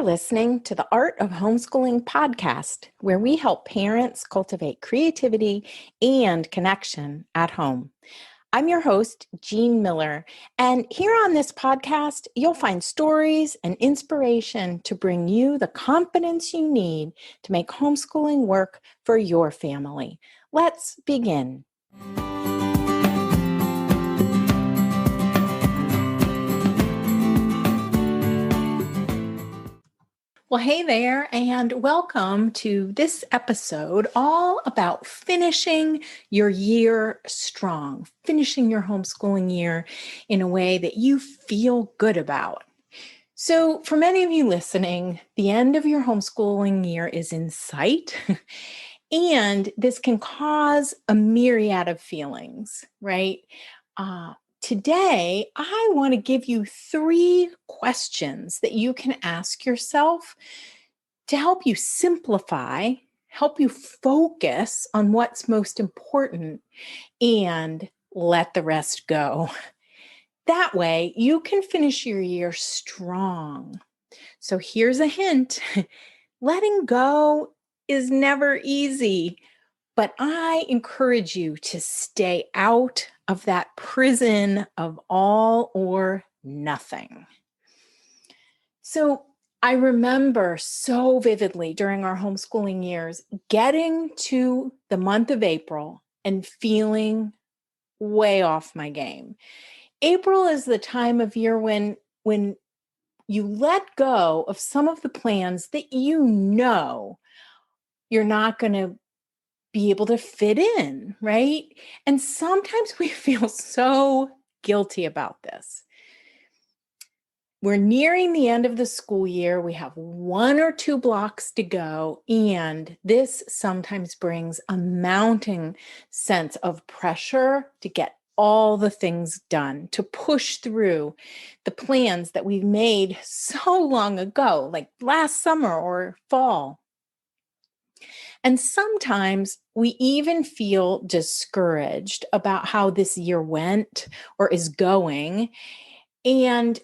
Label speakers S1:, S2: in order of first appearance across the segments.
S1: listening to the Art of Homeschooling podcast, where we help parents cultivate creativity and connection at home. I'm your host, Jean Miller, and here on this podcast, you'll find stories and inspiration to bring you the confidence you need to make homeschooling work for your family. Let's begin. Well, hey there, and welcome to this episode all about finishing your year strong, finishing your homeschooling year in a way that you feel good about. So for many of you listening, the end of your homeschooling year is in sight, and this can cause a myriad of feelings, right? Today, I want to give you 3 questions that you can ask yourself to help you simplify, help you focus on what's most important, and let the rest go. That way, you can finish your year strong. So here's a hint. Letting go is never easy, but I encourage you to stay out of that prison of all or nothing. So I remember so vividly during our homeschooling years, getting to the month of April and feeling way off my game. April is the time of year when you let go of some of the plans that you know you're not going to be able to fit in, right? And sometimes we feel so guilty about this. We're nearing the end of the school year. We have 1 or 2 blocks to go. And this sometimes brings a mounting sense of pressure to get all the things done, to push through the plans that we've made so long ago, like last summer or fall. And sometimes we even feel discouraged about how this year went or is going. And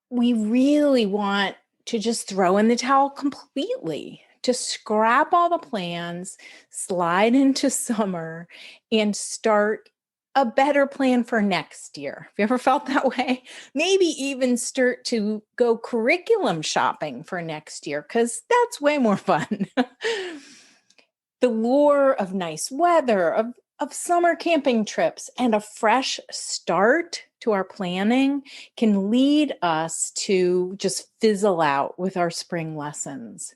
S1: we really want to just throw in the towel completely, to scrap all the plans, slide into summer, and start a better plan for next year. Have you ever felt that way? Maybe even start to go curriculum shopping for next year, because that's way more fun. The lure of nice weather, of summer camping trips, and a fresh start to our planning can lead us to just fizzle out with our spring lessons.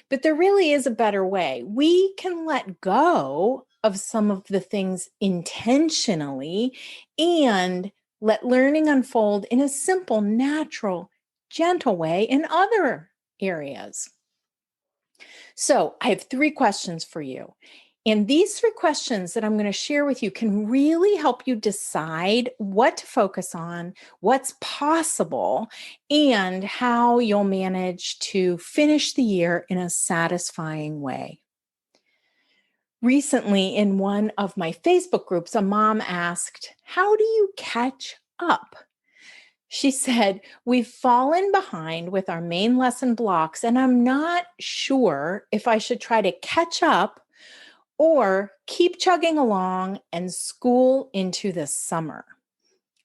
S1: But there really is a better way. We can let go of some of the things intentionally and let learning unfold in a simple, natural, gentle way in other areas. So I have 3 questions for you. And these 3 questions that I'm going to share with you can really help you decide what to focus on, what's possible, and how you'll manage to finish the year in a satisfying way. Recently, in one of my Facebook groups, a mom asked, "How do you catch up?" She said, "We've fallen behind with our main lesson blocks, and I'm not sure if I should try to catch up or keep chugging along and school into the summer.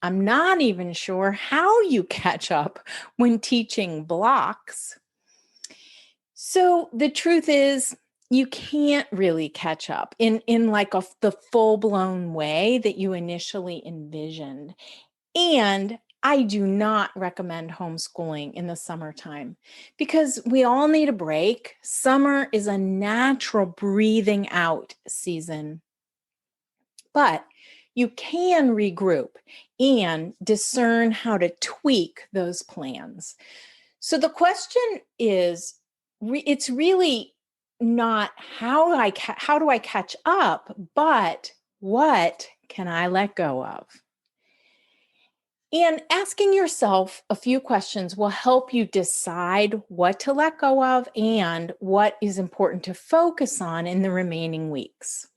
S1: I'm not even sure how you catch up when teaching blocks." So the truth is, you can't really catch up in like the full-blown way that you initially envisioned. And I do not recommend homeschooling in the summertime because we all need a break. Summer is a natural breathing out season. But you can regroup and discern how to tweak those plans. So the question is, it's really not how do I catch up, but what can I let go of? And asking yourself a few questions will help you decide what to let go of and what is important to focus on in the remaining weeks.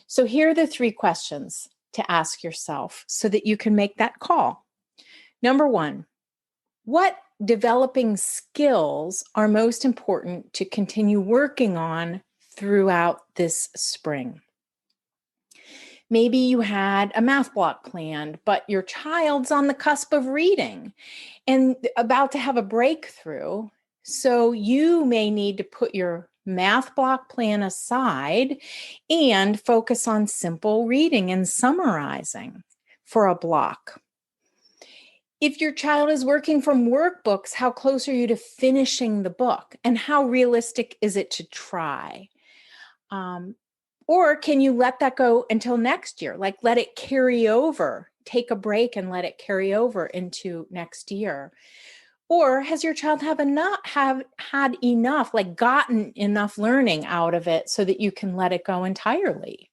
S1: So here are the 3 questions to ask yourself so that you can make that call. Number 1, what developing skills are most important to continue working on throughout this spring. Maybe you had a math block planned, but your child's on the cusp of reading and about to have a breakthrough. So you may need to put your math block plan aside and focus on simple reading and summarizing for a block. If your child is working from workbooks, how close are you to finishing the book? And how realistic is it to try? Or can you let that go until next year? Like let it carry over, take a break and let it carry over into next year. Or has your child had enough, like gotten enough learning out of it so that you can let it go entirely?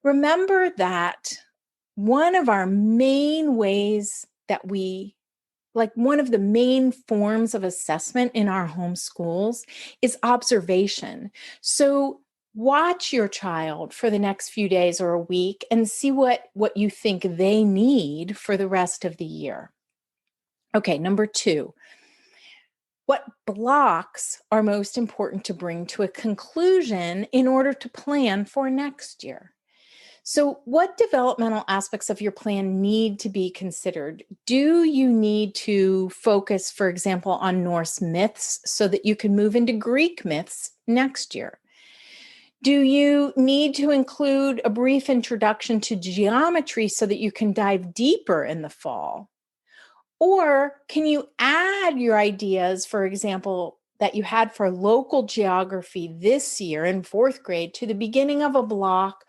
S1: Remember that one of our main ways that one of the main forms of assessment in our homeschools is observation. So watch your child for the next few days or a week and see what you think they need for the rest of the year. Okay, number 2, what blocks are most important to bring to a conclusion in order to plan for next year? So what developmental aspects of your plan need to be considered? Do you need to focus, for example, on Norse myths so that you can move into Greek myths next year? Do you need to include a brief introduction to geometry so that you can dive deeper in the fall? Or can you add your ideas, for example, that you had for local geography this year in 4th grade to the beginning of a block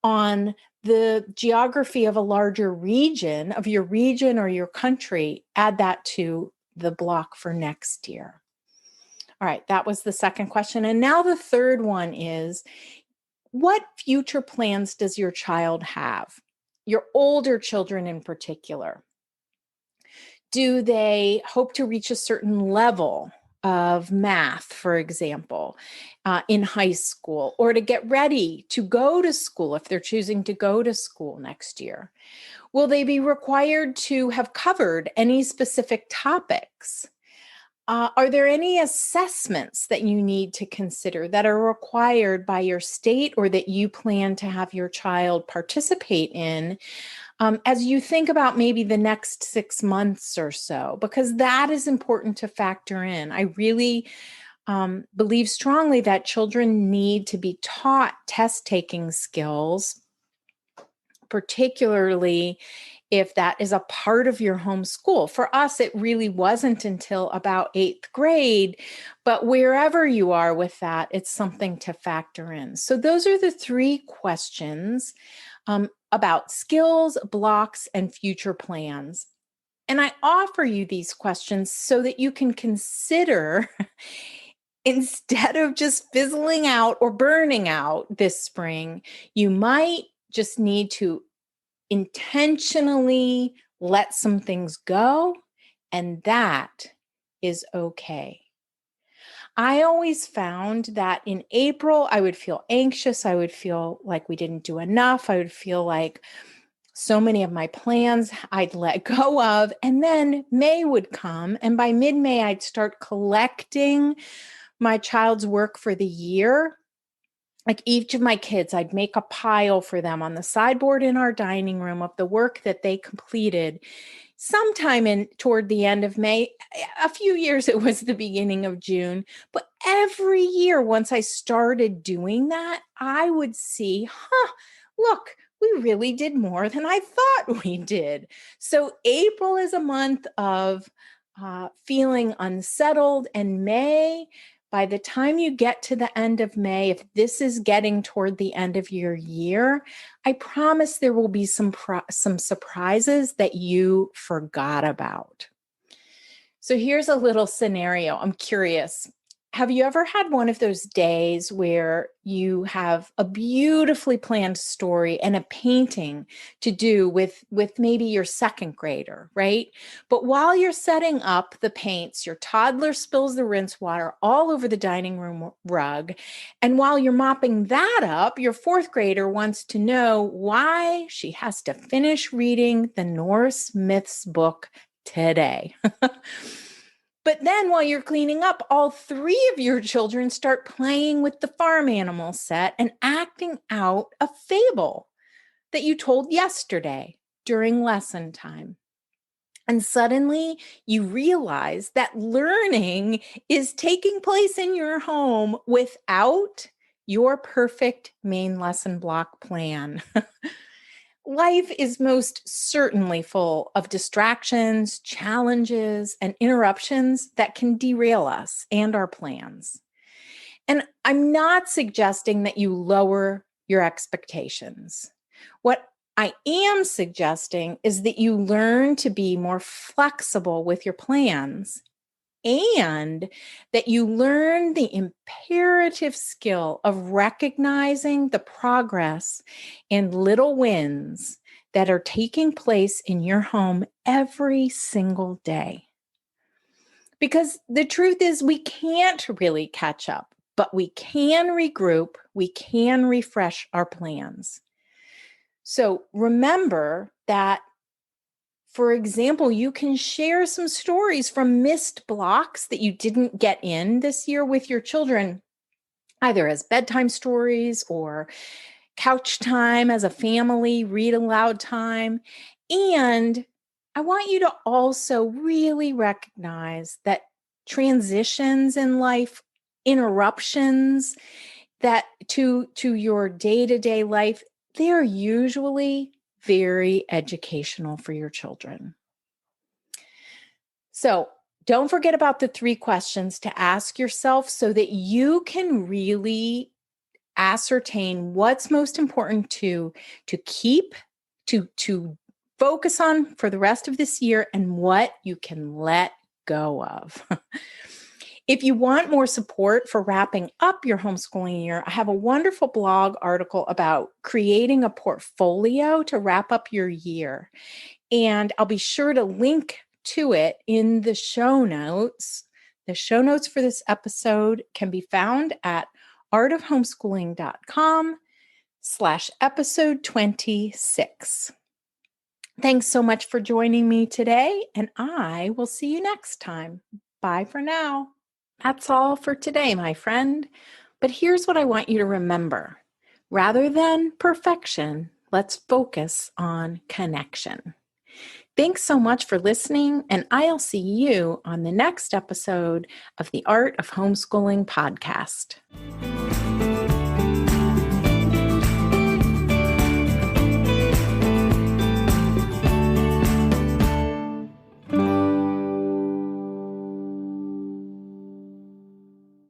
S1: on the geography of a larger region, of your region or your country? Add that to the block for next year. All right, that was the second question. And now the third one is, what future plans does your child have? Your older children in particular. Do they hope to reach a certain level of math, for example, in high school, or to get ready to go to school if they're choosing to go to school next year? Will they be required to have covered any specific topics? Are there any assessments that you need to consider that are required by your state or that you plan to have your child participate in as you think about maybe the next 6 months or so? Because that is important to factor in. I really believe strongly that children need to be taught test-taking skills, particularly if that is a part of your homeschool. For us, it really wasn't until about 8th grade, but wherever you are with that, it's something to factor in. So those are the 3 questions about skills, blocks, and future plans. And I offer you these questions so that you can consider instead of just fizzling out or burning out this spring, you might just need to intentionally let some things go, and that is okay. I always found that in April, I would feel anxious. I would feel like we didn't do enough. I would feel like so many of my plans I'd let go of. And then May would come, and by mid-May, I'd start collecting my child's work for the year. Like each of my kids, I'd make a pile for them on the sideboard in our dining room of the work that they completed sometime toward the end of May. A few years it was the beginning of June, but every year once I started doing that, I would see, look, we really did more than I thought we did. So April is a month of feeling unsettled, and May, by the time you get to the end of May, if this is getting toward the end of your year, I promise there will be some surprises that you forgot about. So here's a little scenario. I'm curious. Have you ever had one of those days where you have a beautifully planned story and a painting to do with maybe your 2nd grader, right? But while you're setting up the paints, your toddler spills the rinse water all over the dining room rug. And while you're mopping that up, your 4th grader wants to know why she has to finish reading the Norse Myths book today. But then while you're cleaning up, all three of your children start playing with the farm animal set and acting out a fable that you told yesterday during lesson time. And suddenly you realize that learning is taking place in your home without your perfect main lesson block plan. Life is most certainly full of distractions, challenges, and interruptions that can derail us and our plans. And I'm not suggesting that you lower your expectations. What I am suggesting is that you learn to be more flexible with your plans and that you learn the imperative skill of recognizing the progress and little wins that are taking place in your home every single day. Because the truth is, we can't really catch up, but we can regroup, we can refresh our plans. So remember that, for example, you can share some stories from missed blocks that you didn't get in this year with your children, either as bedtime stories or couch time as a family, read aloud time. And I want you to also really recognize that transitions in life, interruptions that to your day-to-day life, they're usually very educational for your children. So don't forget about the 3 questions to ask yourself so that you can really ascertain what's most important to keep, to focus on for the rest of this year and what you can let go of. If you want more support for wrapping up your homeschooling year, I have a wonderful blog article about creating a portfolio to wrap up your year. And I'll be sure to link to it in the show notes. The show notes for this episode can be found at artofhomeschooling.com/episode 26. Thanks so much for joining me today, and I will see you next time. Bye for now. That's all for today, my friend. But here's what I want you to remember. Rather than perfection, let's focus on connection. Thanks so much for listening, and I'll see you on the next episode of the Art of Homeschooling podcast.